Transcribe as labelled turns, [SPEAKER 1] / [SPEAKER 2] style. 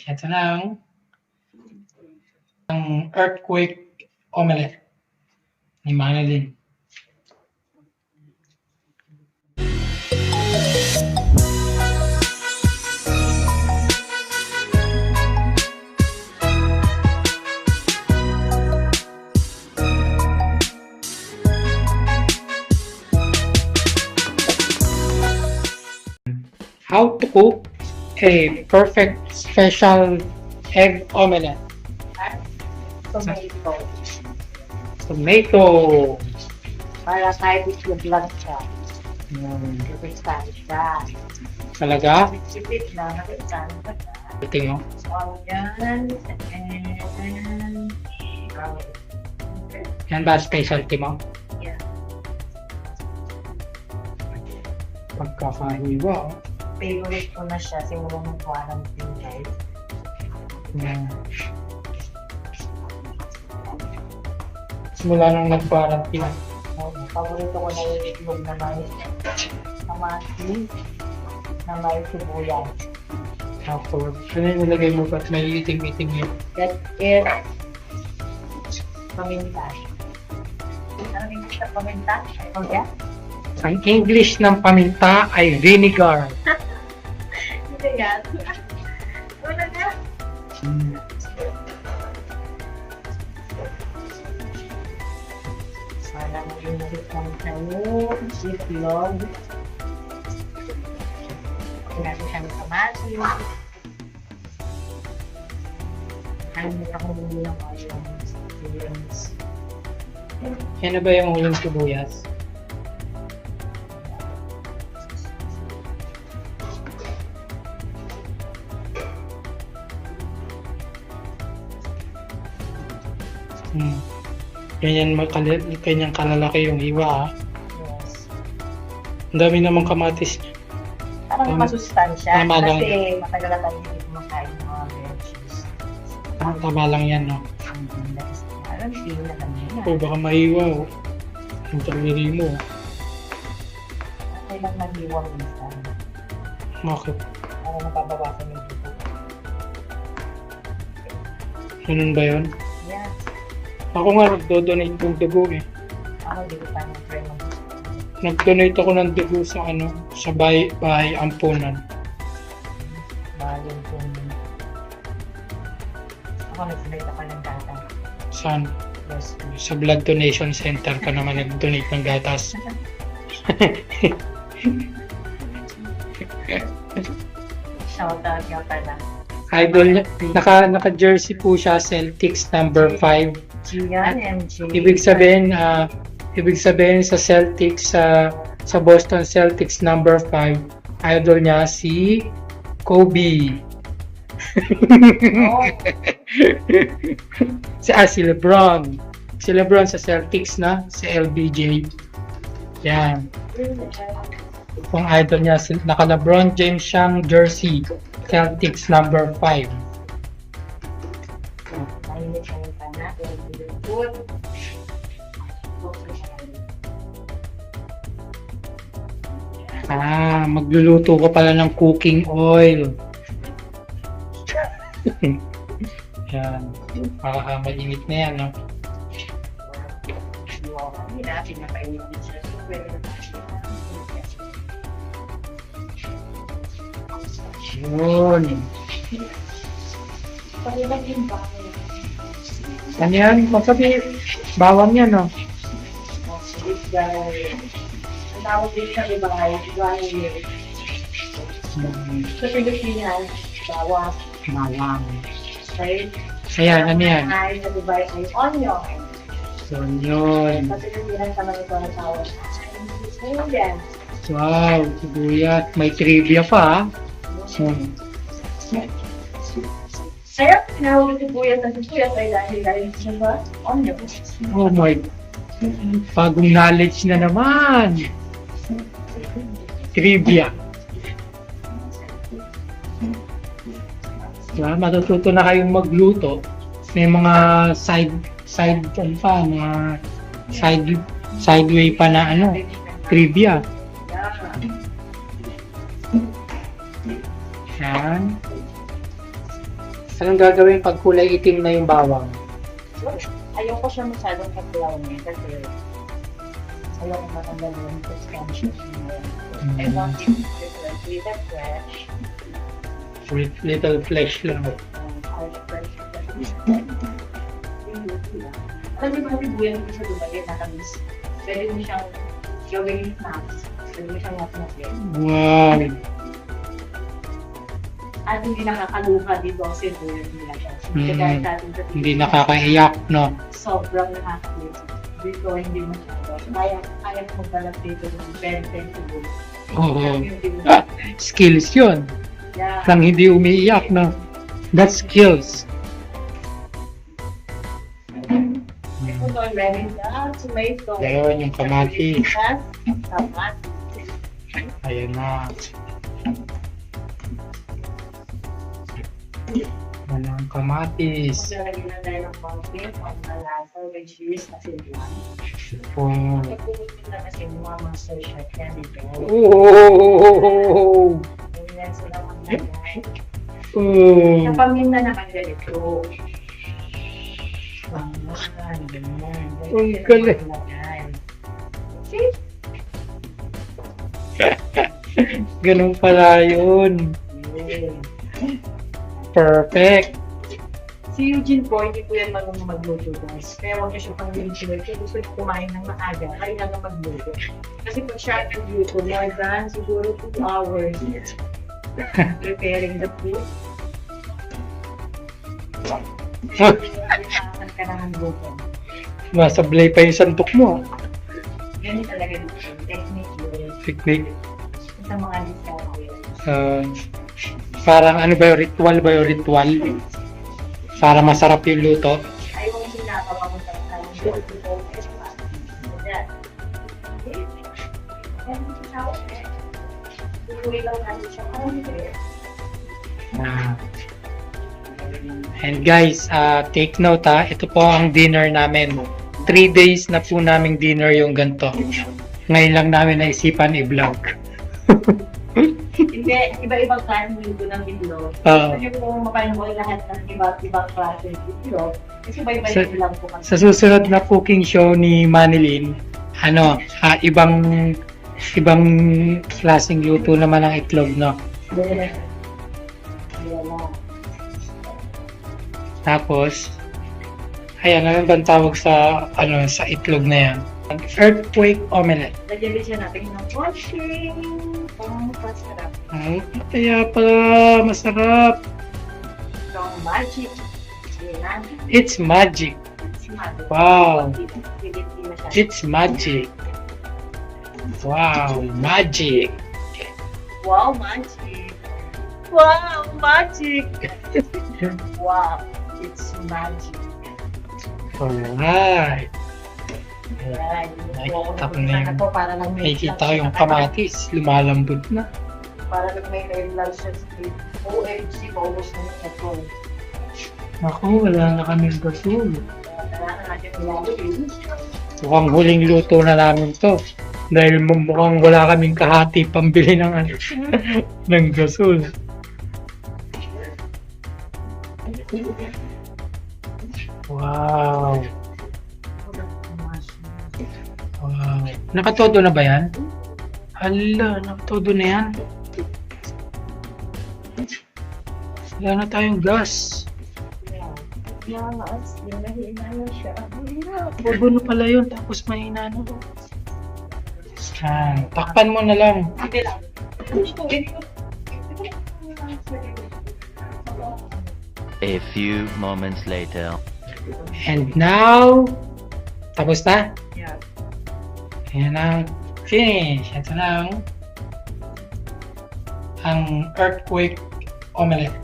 [SPEAKER 1] Ito na ang earthquake omelette ni Manalyn. How to cook a perfect special egg omelette. Tomato.
[SPEAKER 2] Para kahit itlog lang siya. Kapit-kapit siya.
[SPEAKER 1] Talaga?
[SPEAKER 2] Sipit na, kapit-kapit ka.
[SPEAKER 1] Tingin mo.
[SPEAKER 2] Onion, and garlic.
[SPEAKER 1] Yan ba specialty mo?
[SPEAKER 2] Yeah.
[SPEAKER 1] Pagkakahiwa.
[SPEAKER 2] Favorite ko na siya simula ng quarantine, guys.
[SPEAKER 1] Yan. Simula nang nag-quarantine.
[SPEAKER 2] Paborito ko na yung itlog na may kamatis, na may sibuyas.
[SPEAKER 1] Tapos, ano yung nilagay mo ba't may itim-itim yun?
[SPEAKER 2] That is paminta. Ano yung sa paminta? Okay?
[SPEAKER 1] Ang English ng paminta ay vinegar.
[SPEAKER 2] Hindi yan. Wala na. Para mag-inagit ng tayo, itlog. Natin siya ng kamatis. Hanap ako muli ng onions.
[SPEAKER 1] Yan na ba yung huling sibuyas? Ganyan kalalaki yung hiwa.
[SPEAKER 2] Yes.
[SPEAKER 1] Ang dami namang kamatis.
[SPEAKER 2] Parang masustansya.
[SPEAKER 1] Tama lang.
[SPEAKER 2] Kasi matagal na tayo hindi kumakain ng mga veggies.
[SPEAKER 1] Tama lang yan, no?
[SPEAKER 2] Parang hindi na lang yun.
[SPEAKER 1] O baka mahiwa, oh. Yung taliri mo.
[SPEAKER 2] Kailang nag-iwang minsan.
[SPEAKER 1] Bakit?
[SPEAKER 2] Para napabawasan yung dugo.
[SPEAKER 1] Ganun ba yun?
[SPEAKER 2] Yes.
[SPEAKER 1] Ako nga nagdo-donate ng dugo eh.
[SPEAKER 2] Ako hindi ko pa try mag
[SPEAKER 1] Nag-donate ako ng dugo sa sa bahay ampunan.
[SPEAKER 2] mahal yung tunin. Ako nag-donate ako ng data.
[SPEAKER 1] Saan?
[SPEAKER 2] Yes.
[SPEAKER 1] Sa blood donation center ka naman nag-donate ng gatas.
[SPEAKER 2] Shoutout nga pala.
[SPEAKER 1] Idol niya. Naka-jersey po siya, Celtics number 5.
[SPEAKER 2] Gian, MG.
[SPEAKER 1] Ibig sabihin sa Celtics, sa Boston Celtics number 5, idol niya si Kobe.
[SPEAKER 2] Oh.
[SPEAKER 1] Si LeBron. Si LeBron sa Celtics na, si LBJ. Yan. Kung idol niya, naka-LeBron James siyang jersey, Celtics number 5.
[SPEAKER 2] Mainit na yung pana. Good.
[SPEAKER 1] Magluluto ka pala ng cooking oil. Yan. Mainit na yan, no?
[SPEAKER 2] Pinapainit siya.
[SPEAKER 1] Yun. Ano yan? Masabi, bawang yan, no?
[SPEAKER 2] Ang tawag din sa iba ay garlic. Sa Pilipinas, bawang.
[SPEAKER 1] Bawang.
[SPEAKER 2] Right?
[SPEAKER 1] Ayan, ano yan?
[SPEAKER 2] Ay, sa Dubai ay onion.
[SPEAKER 1] So, yun.
[SPEAKER 2] Sa Pilipinas naman ito ang tawag. Ayan.
[SPEAKER 1] Wow, sibuyas. May trivia pa, ha?
[SPEAKER 2] Kaya, tinawag yung sibuyas ay dahil sa ba? Onion.
[SPEAKER 1] Oh my. Bagong knowledge na naman. Trivia. Diba? Matututo na kayong magluto. May mga side sideway pa na trivia. Yan. Anong gagawin pag kulay itim na yung bawang?
[SPEAKER 2] Ayoko siya masyadong ka-brown kasi ayoko matanggal yung suspension niya. I want it to be with a fresh.
[SPEAKER 1] With little flesh lang.
[SPEAKER 2] Alam niyo ba, buyan ko sa Dubai, nakamis. Pwede mo siyang gawin snacks. Pwede mo siyang snacks.
[SPEAKER 1] Wow!
[SPEAKER 2] At hindi nakakaluha dito kasi buyan nila siya.
[SPEAKER 1] Hindi nakakaiyak, no?
[SPEAKER 2] Sobrang nakakaluha. Dito, hindi mo siya. Kaya mo magbalat dito ng very sensible.
[SPEAKER 1] Oo. Skills yun.
[SPEAKER 2] Yeah.
[SPEAKER 1] Nang hindi umiiyak, no? That's skills.
[SPEAKER 2] Ito ready na. Tomato.
[SPEAKER 1] Ayun, yung kamatis.
[SPEAKER 2] Kamatis.
[SPEAKER 1] Ayan na. Ayan ang kamatis.
[SPEAKER 2] Maglalagay na tayo ng konti pang malasa, which is asin-lang.
[SPEAKER 1] Wow.
[SPEAKER 2] Pagpupuntin na kasi mga master chef yan dito.
[SPEAKER 1] Oh!
[SPEAKER 2] Ganyan sila maglagay.
[SPEAKER 1] Oh!
[SPEAKER 2] Sa paminta naman ganito. Ganyan.
[SPEAKER 1] Ang galing.
[SPEAKER 2] See?
[SPEAKER 1] Ganun pala yun. Perfect.
[SPEAKER 2] Si Eugene po, hindi po yan marunong magluto, guys. Kaya huwag niya siya pang luto. Kaya gusto niya kumain ng maaga, kaya nga magluto. Kasi pag siya nagluto, more than siguro 2 hours preparing the food. Kailangan ka na ng luto.
[SPEAKER 1] Masablay pa yung santok mo.
[SPEAKER 2] Ganyan talaga dito. Technique yun.
[SPEAKER 1] Technique.
[SPEAKER 2] Sa mga discovery.
[SPEAKER 1] Parang ano ba yung ritual para masarap yung luto.
[SPEAKER 2] Ay, yung sinapa pa kung saan tayo. Yan.
[SPEAKER 1] And guys, take note ito po ang dinner namin. 3 days na po naming dinner yung ganito. Ngayon lang namin naisipan i-vlog.
[SPEAKER 2] Hindi, iba-ibang klase nito ng itlog. Kasi kung mapanood lahat ng iba-ibang klase ng itlog, kasi iba-iba yung ilang po kasi.
[SPEAKER 1] Sa susunod na cooking show ni Manilyn, ibang klaseng luto naman ang itlog, no? Tapos, ayan, ano bang tawag sa itlog na yan? Earthquake omelette.
[SPEAKER 2] Lagyan din siya natin ng konting pang-pasarap.
[SPEAKER 1] Ay, kaya pala masarap.
[SPEAKER 2] Itong magic.
[SPEAKER 1] It's magic. Wow. It's magic. Wow, magic.
[SPEAKER 2] Wow, magic. Wow, magic. Wow, it's magic.
[SPEAKER 1] Alright.
[SPEAKER 2] Ayan,
[SPEAKER 1] Nakikita ko na yung,
[SPEAKER 2] para lang may
[SPEAKER 1] nakikita ko yung kamatis, lumalambot na.
[SPEAKER 2] Para lang may lunch sa street. OMG, paubos na yung ito.
[SPEAKER 1] Ako, wala na kaming gasol.
[SPEAKER 2] Kailangan natin ilagay.
[SPEAKER 1] Mukhang huling luto na namin to. Dahil mukhang wala kaming kahati pambili ng ng gasol. Wow. Wow. Nakatodo na ba yan? Hala, nakatodo na yan. Wala na tayong gas.
[SPEAKER 2] Yes, yung mahina na siya.
[SPEAKER 1] Bobo na pala yun, tapos mahina na. Takpan mo na lang.
[SPEAKER 2] Hindi lang.
[SPEAKER 3] A few moments later.
[SPEAKER 1] And now, tapos na?
[SPEAKER 2] Yeah.
[SPEAKER 1] Ayan ang finish. Ito na ang earthquake omelette.